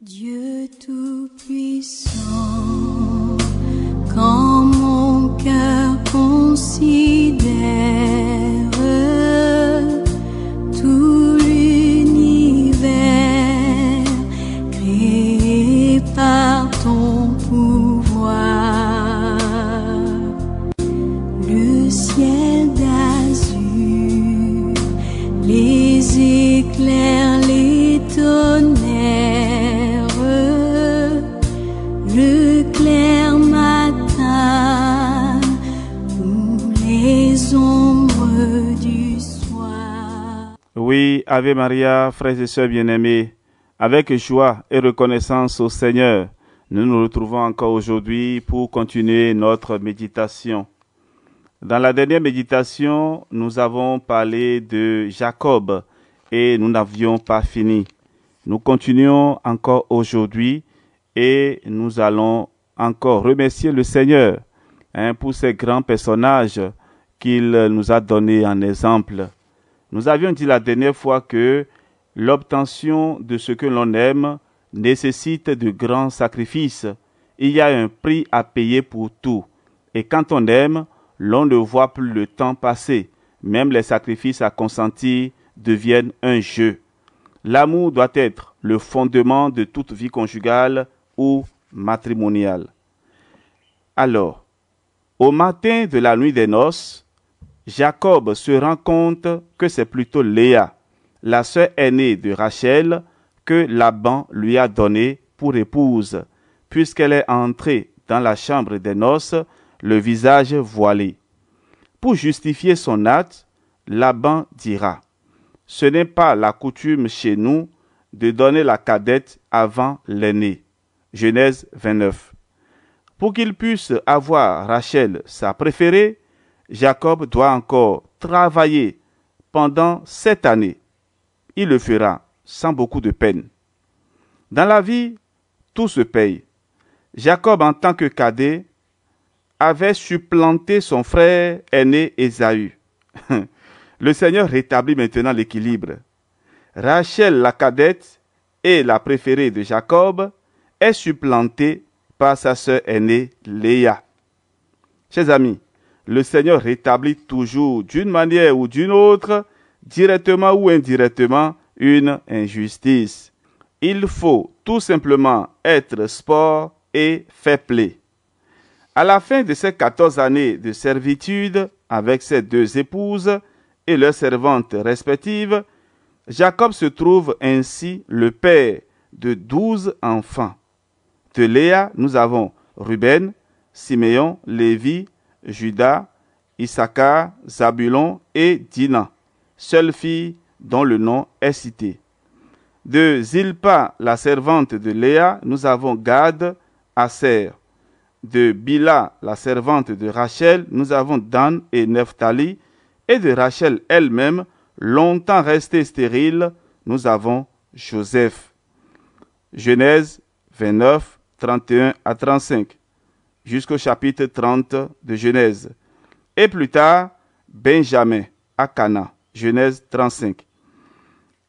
Dieu Tout-Puissant, quand mon cœur considère tout l'univers créé par ton pouvoir, le ciel d'azur, les éclairs, les tonnerres, le clair matin ou les ombres du soir. Oui, Ave Maria, frères et sœurs bien-aimés, avec joie et reconnaissance au Seigneur, nous nous retrouvons encore aujourd'hui pour continuer notre méditation. Dans la dernière méditation, nous avons parlé de Jacob et nous n'avions pas fini. Nous continuons encore aujourd'hui et nous allons encore remercier le Seigneur pour ces grands personnages qu'il nous a donnés en exemple. Nous avions dit la dernière fois que l'obtention de ce que l'on aime nécessite de grands sacrifices. Il y a un prix à payer pour tout. Et quand on aime, l'on ne voit plus le temps passer. Même les sacrifices à consentir deviennent un jeu. L'amour doit être le fondement de toute vie conjugale ou matrimoniale. Alors, au matin de la nuit des noces, Jacob se rend compte que c'est plutôt Léa, la sœur aînée de Rachel, que Laban lui a donnée pour épouse, puisqu'elle est entrée dans la chambre des noces, le visage voilé. Pour justifier son acte, Laban dira « Ce n'est pas la coutume chez nous de donner la cadette avant l'aînée. » Genèse 29. Pour qu'il puisse avoir Rachel, sa préférée, Jacob doit encore travailler pendant 7 années. Il le fera sans beaucoup de peine. Dans la vie, tout se paye. Jacob, en tant que cadet, avait supplanté son frère aîné Ésaü. Le Seigneur rétablit maintenant l'équilibre. Rachel, la cadette et la préférée de Jacob, est supplantée par sa sœur aînée Léa. Chers amis, le Seigneur rétablit toujours d'une manière ou d'une autre, directement ou indirectement, une injustice. Il faut tout simplement être sport et fair play. À la fin de ces 14 années de servitude avec ses 2 épouses et leurs servantes respectives, Jacob se trouve ainsi le père de 12 enfants. De Léa, nous avons Ruben, Siméon, Lévi, Juda, Issachar, Zabulon et Dina, seule fille dont le nom est cité. De Zilpa, la servante de Léa, nous avons Gad, Aser. De Bila, la servante de Rachel, nous avons Dan et Nephtali. Et de Rachel elle-même, longtemps restée stérile, nous avons Joseph. Genèse 29, 31 à 35, jusqu'au chapitre 30 de Genèse. Et plus tard, Benjamin à Cana, Genèse 35.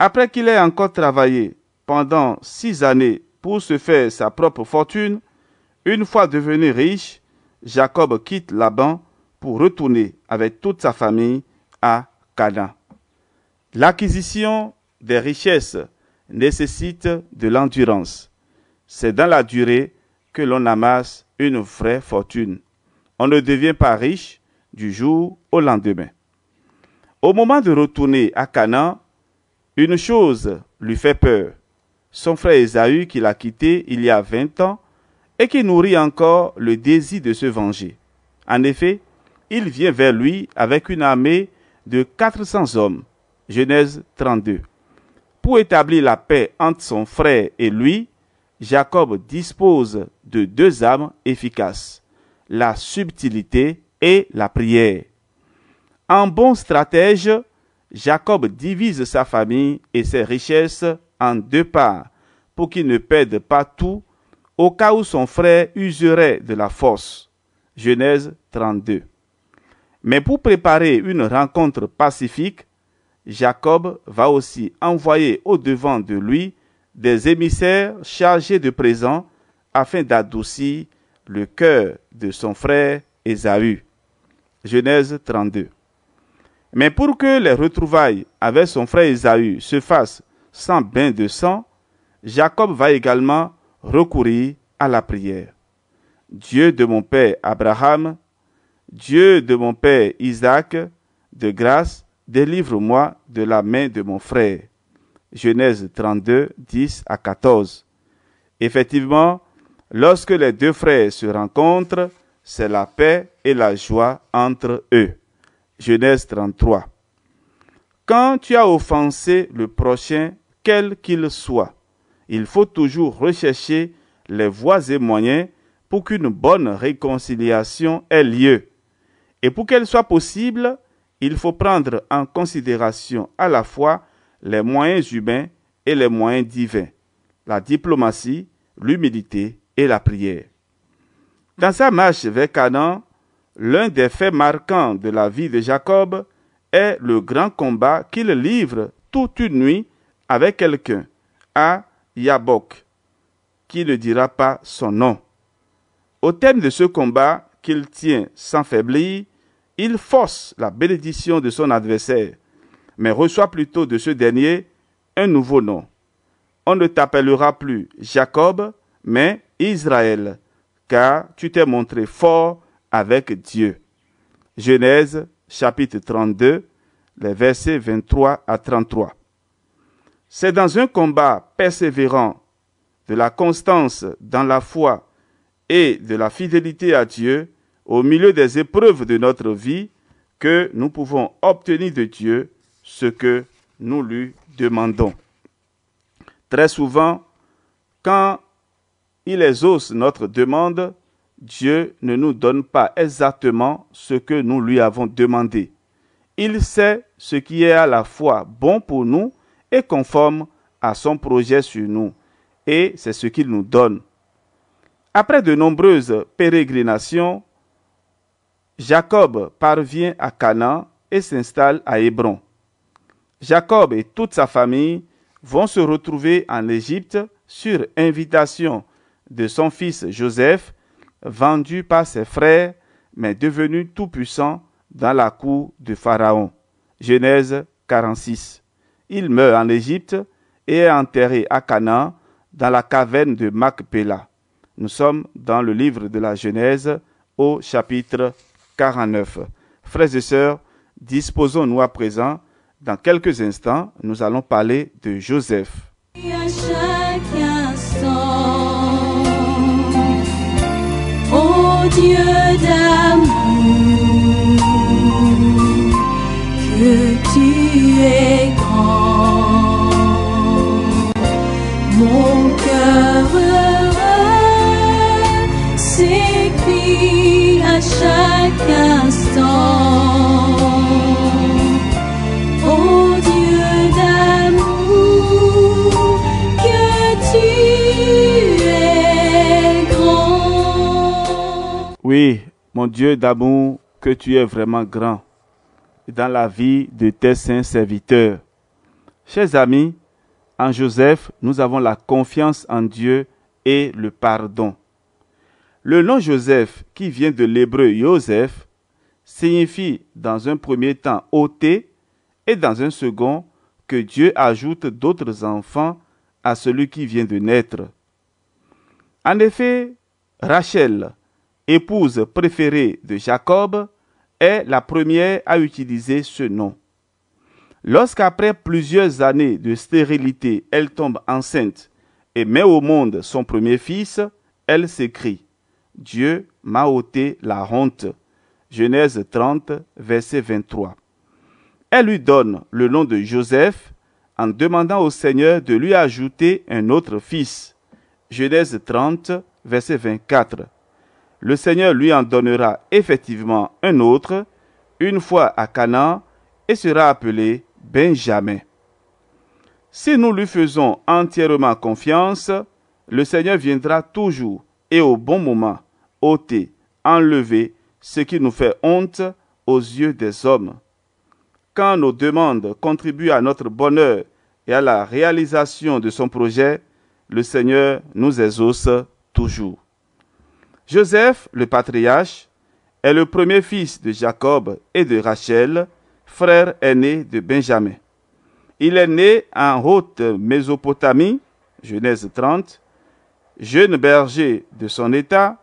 Après qu'il ait encore travaillé pendant 6 années pour se faire sa propre fortune, une fois devenu riche, Jacob quitte Laban pour retourner avec toute sa famille à Canaan. L'acquisition des richesses nécessite de l'endurance. C'est dans la durée que l'on amasse une vraie fortune. On ne devient pas riche du jour au lendemain. Au moment de retourner à Canaan, une chose lui fait peur. Son frère Ésaü, qu'il a quitté il y a 20 ans, et qui nourrit encore le désir de se venger. En effet, il vient vers lui avec une armée de 400 hommes. Genèse 32. Pour établir la paix entre son frère et lui, Jacob dispose de 2 armes efficaces, la subtilité et la prière. En bon stratège, Jacob divise sa famille et ses richesses en 2 parts pour qu'il ne perde pas tout au cas où son frère userait de la force. Genèse 32. Mais pour préparer une rencontre pacifique, Jacob va aussi envoyer au-devant de lui des émissaires chargés de présents afin d'adoucir le cœur de son frère Ésaü. Genèse 32. Mais pour que les retrouvailles avec son frère Ésaü se fassent sans bain de sang, Jacob va également recourir à la prière. Dieu de mon père Abraham, Dieu de mon père Isaac, de grâce, délivre-moi de la main de mon frère. Genèse 32, 10 à 14. Effectivement, lorsque les deux frères se rencontrent, c'est la paix et la joie entre eux. Genèse 33. Quand tu as offensé le prochain, quel qu'il soit, il faut toujours rechercher les voies et moyens pour qu'une bonne réconciliation ait lieu. Et pour qu'elle soit possible, il faut prendre en considération à la fois les moyens humains et les moyens divins, la diplomatie, l'humilité et la prière. Dans sa marche vers Canaan, l'un des faits marquants de la vie de Jacob est le grand combat qu'il livre toute une nuit avec quelqu'un, à Yabok, qui ne dira pas son nom. Au terme de ce combat qu'il tient sans faiblir, il force la bénédiction de son adversaire, mais reçoit plutôt de ce dernier un nouveau nom. On ne t'appellera plus Jacob, mais Israël, car tu t'es montré fort avec Dieu. Genèse chapitre 32, les versets 23 à 33. C'est dans un combat persévérant, de la constance dans la foi et de la fidélité à Dieu, au milieu des épreuves de notre vie, que nous pouvons obtenir de Dieu ce que nous lui demandons. Très souvent, quand il exauce notre demande, Dieu ne nous donne pas exactement ce que nous lui avons demandé. Il sait ce qui est à la fois bon pour nous et conforme à son projet sur nous, et c'est ce qu'il nous donne. Après de nombreuses pérégrinations, Jacob parvient à Canaan et s'installe à Hébron. Jacob et toute sa famille vont se retrouver en Égypte sur invitation de son fils Joseph, vendu par ses frères, mais devenu tout-puissant dans la cour de Pharaon. Genèse 46. Il meurt en Égypte et est enterré à Canaan dans la caverne de Macpéla. Nous sommes dans le livre de la Genèse au chapitre 49. Frères et sœurs, disposons-nous à présent. Dans quelques instants, nous allons parler de Joseph. Et à chaque instant, ô Dieu d'amour, que tu es grand, mon cœur heureux s'écrie à chaque instant. Ô Dieu d'amour, que tu es grand. Oui, mon Dieu d'amour, que tu es vraiment grand dans la vie de tes saints serviteurs. Chers amis, en Joseph, nous avons la confiance en Dieu et le pardon. Le nom Joseph, qui vient de l'hébreu Yosef, signifie dans un premier temps ôté et dans un second que Dieu ajoute d'autres enfants à celui qui vient de naître. En effet, Rachel, épouse préférée de Jacob, est la première à utiliser ce nom. Lorsqu'après plusieurs années de stérilité, elle tombe enceinte et met au monde son premier fils, elle s'écrie « Dieu m'a ôté la honte ». Genèse 30, verset 23. Elle lui donne le nom de Joseph en demandant au Seigneur de lui ajouter un autre fils. Genèse 30, verset 24. Le Seigneur lui en donnera effectivement un autre, une fois à Canaan, et sera appelé Benjamin. Si nous lui faisons entièrement confiance, le Seigneur viendra toujours et au bon moment ôter, enlever ce qui nous fait honte aux yeux des hommes. Quand nos demandes contribuent à notre bonheur et à la réalisation de son projet, le Seigneur nous exauce toujours. Joseph, le patriarche, est le premier fils de Jacob et de Rachel, frère aîné de Benjamin. Il est né en haute Mésopotamie, Genèse 30, jeune berger de son état.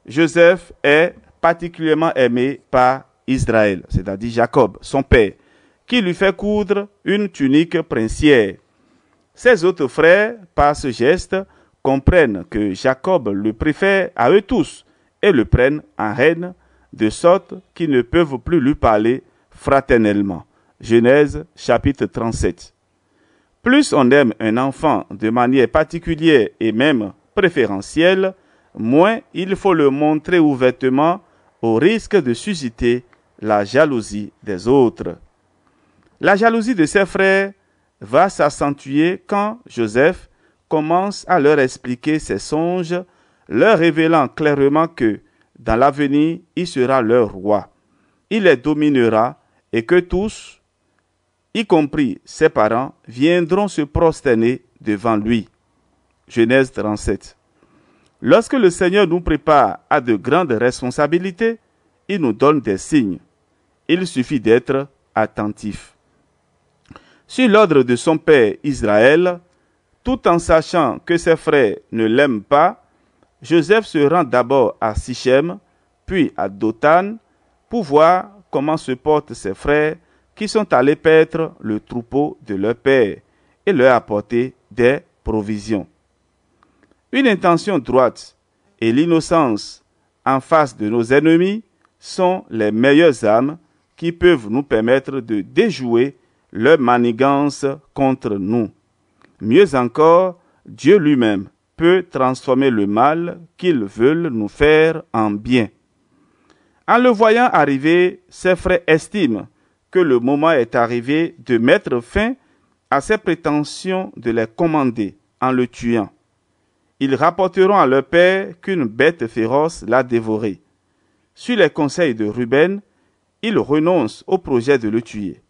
Joseph est particulièrement aimé par Israël, c'est-à-dire Jacob, son père, qui lui fait coudre une tunique princière. Ses autres frères, par ce geste, comprennent que Jacob le préfère à eux tous et le prennent en haine, de sorte qu'ils ne peuvent plus lui parler fraternellement. Genèse chapitre 37. Plus on aime un enfant de manière particulière et même préférentielle, moins il faut le montrer ouvertement au risque de susciter la jalousie des autres. La jalousie de ses frères va s'accentuer quand Joseph commence à leur expliquer ses songes, leur révélant clairement que, dans l'avenir, il sera leur roi. Il les dominera et que tous, y compris ses parents, viendront se prosterner devant lui. Genèse 37. Lorsque le Seigneur nous prépare à de grandes responsabilités, il nous donne des signes. Il suffit d'être attentif. Sur l'ordre de son père Israël, tout en sachant que ses frères ne l'aiment pas, Joseph se rend d'abord à Sichem, puis à Dothan, pour voir comment se portent ses frères qui sont allés paître le troupeau de leur père et leur apporter des provisions. Une intention droite et l'innocence en face de nos ennemis sont les meilleures armes qui peuvent nous permettre de déjouer leur manigance contre nous. Mieux encore, Dieu lui-même peut transformer le mal qu'ils veulent nous faire en bien. En le voyant arriver, ses frères estiment que le moment est arrivé de mettre fin à ses prétentions de les commander en le tuant. Ils rapporteront à leur père qu'une bête féroce l'a dévoré. Sur les conseils de Ruben, il renonce au projet de le tuer.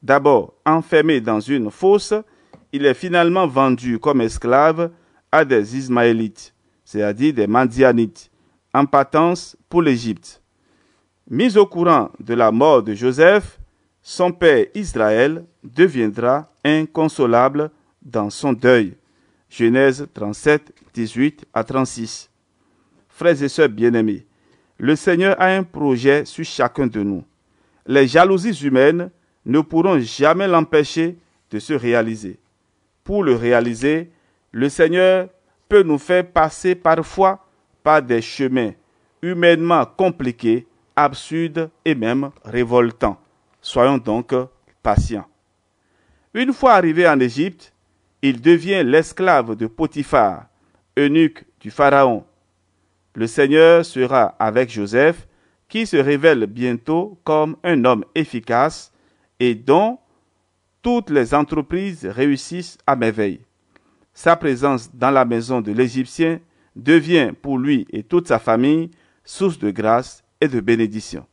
D'abord enfermé dans une fosse, il est finalement vendu comme esclave à des Ismaélites, c'est-à-dire des Madianites, en partance pour l'Égypte. Mis au courant de la mort de Joseph, son père Israël deviendra inconsolable dans son deuil. Genèse 37, 18 à 36. Frères et sœurs bien-aimés, le Seigneur a un projet sur chacun de nous. Les jalousies humaines ne pourront jamais l'empêcher de se réaliser. Pour le réaliser, le Seigneur peut nous faire passer parfois par des chemins humainement compliqués, absurdes et même révoltants. Soyons donc patients. Une fois arrivé en Égypte, il devient l'esclave de Potiphar, eunuque du Pharaon. Le Seigneur sera avec Joseph, qui se révèle bientôt comme un homme efficace et dont toutes les entreprises réussissent à merveille. Sa présence dans la maison de l'Égyptien devient pour lui et toute sa famille source de grâce et de bénédiction.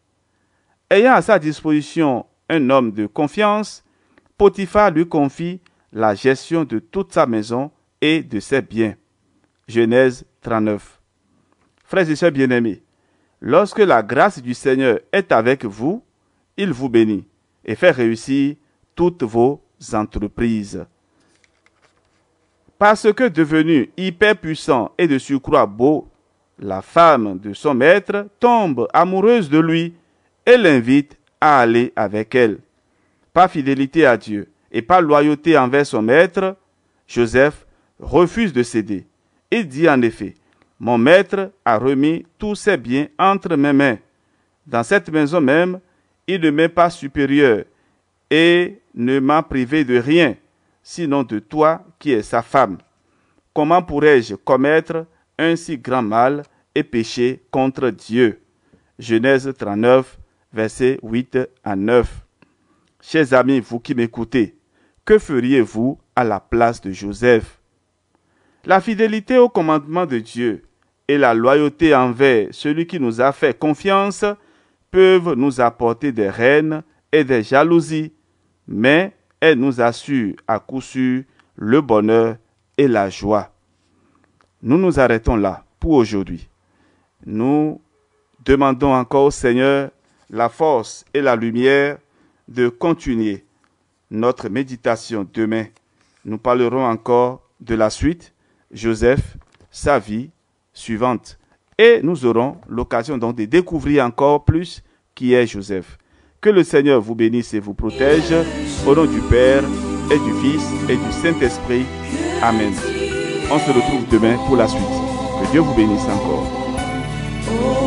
Ayant à sa disposition un homme de confiance, Potiphar lui confie la gestion de toute sa maison et de ses biens. Genèse 39. Frères et sœurs bien-aimés, lorsque la grâce du Seigneur est avec vous, il vous bénit et fait réussir toutes vos entreprises. Parce que devenu hyper puissant et de surcroît beau, la femme de son maître tombe amoureuse de lui et l'invite à aller avec elle. Par fidélité à Dieu et par loyauté envers son maître, Joseph refuse de céder. Il dit en effet, « Mon maître a remis tous ses biens entre mes mains. Dans cette maison même, il ne m'est pas supérieur et ne m'a privé de rien, sinon de toi qui es sa femme. Comment pourrais-je commettre un si grand mal et pécher contre Dieu ?» Genèse 39, versets 8 à 9. Chers amis, vous qui m'écoutez, que feriez-vous à la place de Joseph? La fidélité au commandement de Dieu et la loyauté envers celui qui nous a fait confiance peuvent nous apporter des haines et des jalousies, mais elle nous assure à coup sûr le bonheur et la joie. Nous nous arrêtons là pour aujourd'hui. Nous demandons encore au Seigneur la force et la lumière de continuer notre méditation demain. Nous parlerons encore de la suite, Joseph, sa vie suivante. Et nous aurons l'occasion donc de découvrir encore plus qui est Joseph. Que le Seigneur vous bénisse et vous protège. Au nom du Père et du Fils et du Saint-Esprit. Amen. On se retrouve demain pour la suite. Que Dieu vous bénisse encore.